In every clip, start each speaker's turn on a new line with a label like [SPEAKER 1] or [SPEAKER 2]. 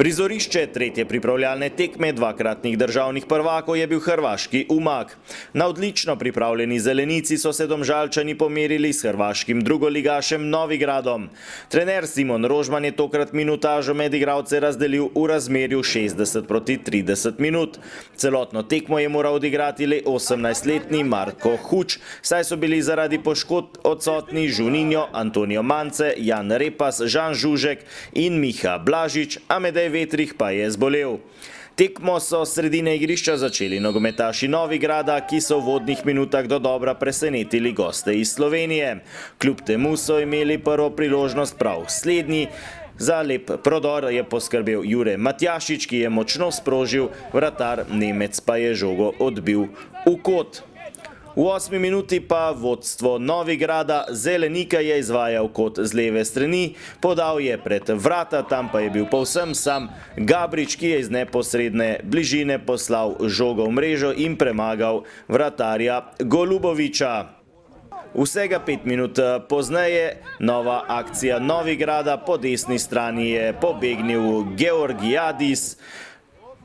[SPEAKER 1] Prizorišče tretje pripravljalne tekme dvakratnih državnih prvakov je bil hrvaški Umag. Na odlično pripravljeni zelenici so se Domžalčani pomerili s hrvaškim drugoligašem Novigradom. Trener Simon Rožman je tokrat minutažo med igralce razdelil v razmerju 60:30 minut. Celotno tekmo je moral odigrati le 18-letni Marko Huč, saj so bili zaradi poškodb odsotni Juninho, Antonio Mance, Jan Repas, Žan Žužek in Miha Blažič, Amedej Vetrih pa je zbolel. Tekmo so s sredine igrišča začeli nogometaši Novigrada, ki so v uvodnih minutah dodobra presenetili goste iz Slovenije. Kljub temu so imeli prvo priložnost prav slednji. Za lep prodor je poskrbel Jure Matjašič, ki je močno sprožil, vratar Nemec pa je žogo odbil v kot. V 8. minuti pa vodstvo Novigrada Zelenika je izvajal kot z leve strani, podal je pred vrata, tam pa je bil povsem sam Gabrič, ki je iz neposredne bližine poslal žogo v mrežo in premagal vratarja Goluboviča. Vsega 5 minut pozneje nova akcija Novigrada, po desni strani je pobegnil Georgijadis,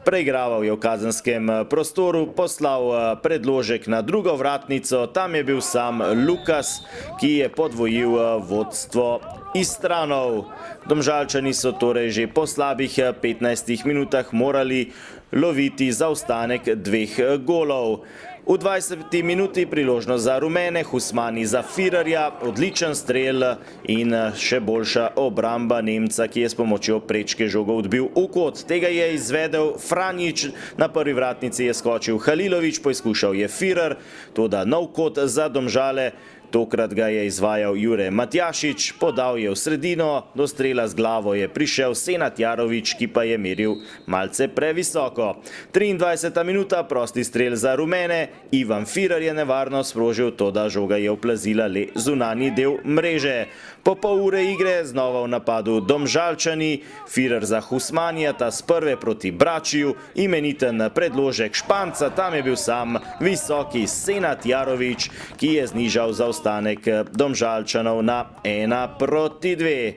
[SPEAKER 1] preigraval je v kazenskem prostoru, poslal predložek na drugo vratnico, tam je bil sam Lukas, ki je podvojil vodstvo Istranov. Domžalčani so torej že po slabih 15 minutah morali loviti zaostanek 2 golov. V 20. minuti priložnost za rumene, Husmani za Firarja, odličen strel in še boljša obramba Nemca, ki je s pomočjo prečke žogo odbil v kot. Tega je izvedel Franjič, na prvi vratnici je skočil Halilović, poizkušal je Firar, toda nov kot za Domžale. Tokrat ga je izvajal Jure Matjašič, podal je v sredino, do strela z glavo je prišel Senad Jarović, ki pa je meril malce previsoko. 23. minuta, prosti strel za rumene, Ivan Firar je nevarno sprožil, toda žoga je oplazila le zunanji del mreže. Po pol ure igre znova v napadu Domžalčani, Firar za Husmanija, ta s prve proti Bračiju, imeniten predložek Španca, tam je bil sam visoki Senad Jarović, ki je znižal zaostanek Domžalčanov na 1:2.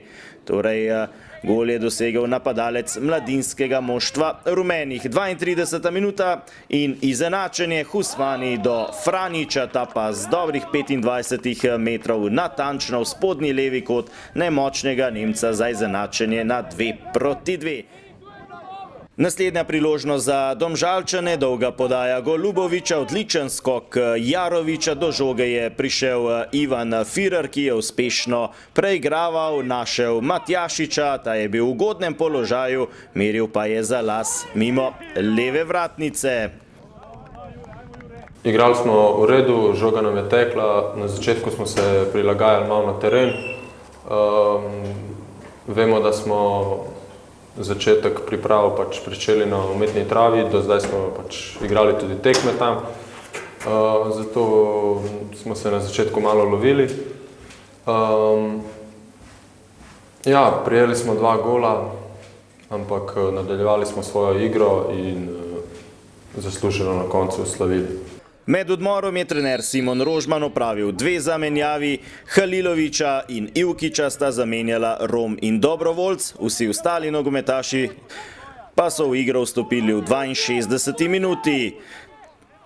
[SPEAKER 1] Torej, gol je dosegel napadalec mladinskega moštva rumenih. 32. minuta in izenačenje, Husmani do Franjiča, ta pa z dobrih 25 metrov natančno v spodnji levi kot nemočnega Nemca za izenačenje na 2:2. Naslednja priložnost za Domžalčane, dolga podaja Goluboviča, odličen skok Jarovića, do žoge je prišel Ivan Firar, ki je uspešno preigraval, našel Matjašiča, ta je bil v ugodnem položaju, meril pa je za las mimo leve vratnice.
[SPEAKER 2] Igrali smo v redu, žoga nam je tekla, na začetku smo se prilagajali malo na teren. Vemo, da smo začetek priprav pričeli na umetni travi, do zdaj smo igrali tudi tekme tam, zato smo se na začetku malo lovili. Ja, prijeli smo 2 gola, ampak nadaljevali smo svojo igro in zasluženo na koncu slavili.
[SPEAKER 1] Med odmorom je trener Simon Rožman opravil 2 zamenjavi, Halilovića in Ivkića sta zamenjala Rom in Dobrovoljc, vsi ostali nogometaši pa so v igro vstopili v 62. minuti.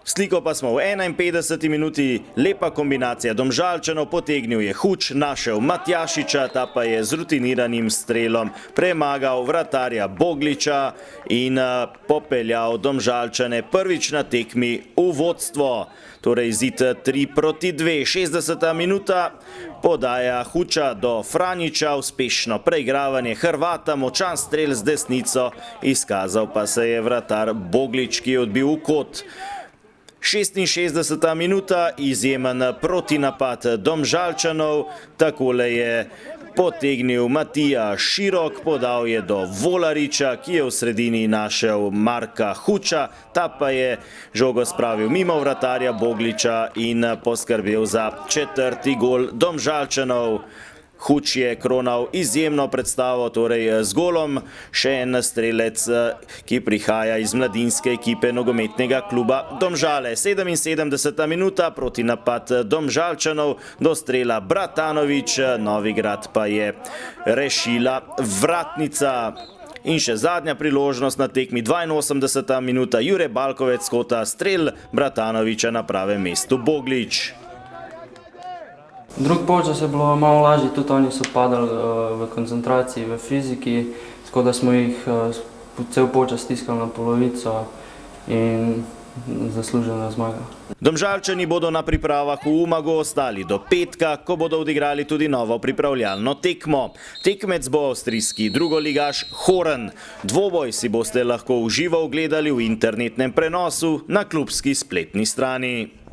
[SPEAKER 1] Sliko pa smo v 51. minuti, lepa kombinacija Domžalčanov, potegnil je Huč, našel Matjašiča, ta pa je z rutiniranim strelom premagal vratarja Bogliča in popeljal Domžalčane prvič na tekmi v vodstvo. Torej zid 3:2, 60. minuta, podaja Huča do Franjiča, uspešno preigravanje Hrvata, močan strel z desnico, izkazal pa se je vratar Boglič, ki je odbil v kot. 66. minuta, izjemen protinapad Domžalčanov, takole je potegnil Matija Širok, podal je do Volariča, ki je v sredini našel Marka Huča, ta pa je žogo spravil mimo vratarja Bogliča in poskrbel za 4. gol Domžalčanov. Huč je kronal izjemno predstavo, torej z golom, še en strelec, ki prihaja iz mladinske ekipe nogometnega kluba Domžale. 77. minuta, protinapad Domžalčanov, do strela Bratanović, Novigrad pa je rešila vratnica. in še zadnja priložnost na tekmi 82. minuta Jure Balkovec kota strel Bratanoviča na pravem mestu Boglič.
[SPEAKER 3] Drug polčas je bilo malo lažje, tudi oni so padali v koncentraciji, v fiziki, tako da smo jih cel polčas stiskali na polovico in zaslužena zmaga.
[SPEAKER 1] Domžalčani bodo na pripravah v Umagu ostali do petka, ko bodo odigrali tudi novo pripravljalno tekmo. Tekmec bo avstrijski drugoligaš Horn. Dvoboj si boste lahko v živo ogledali v internetnem prenosu na klubski spletni strani.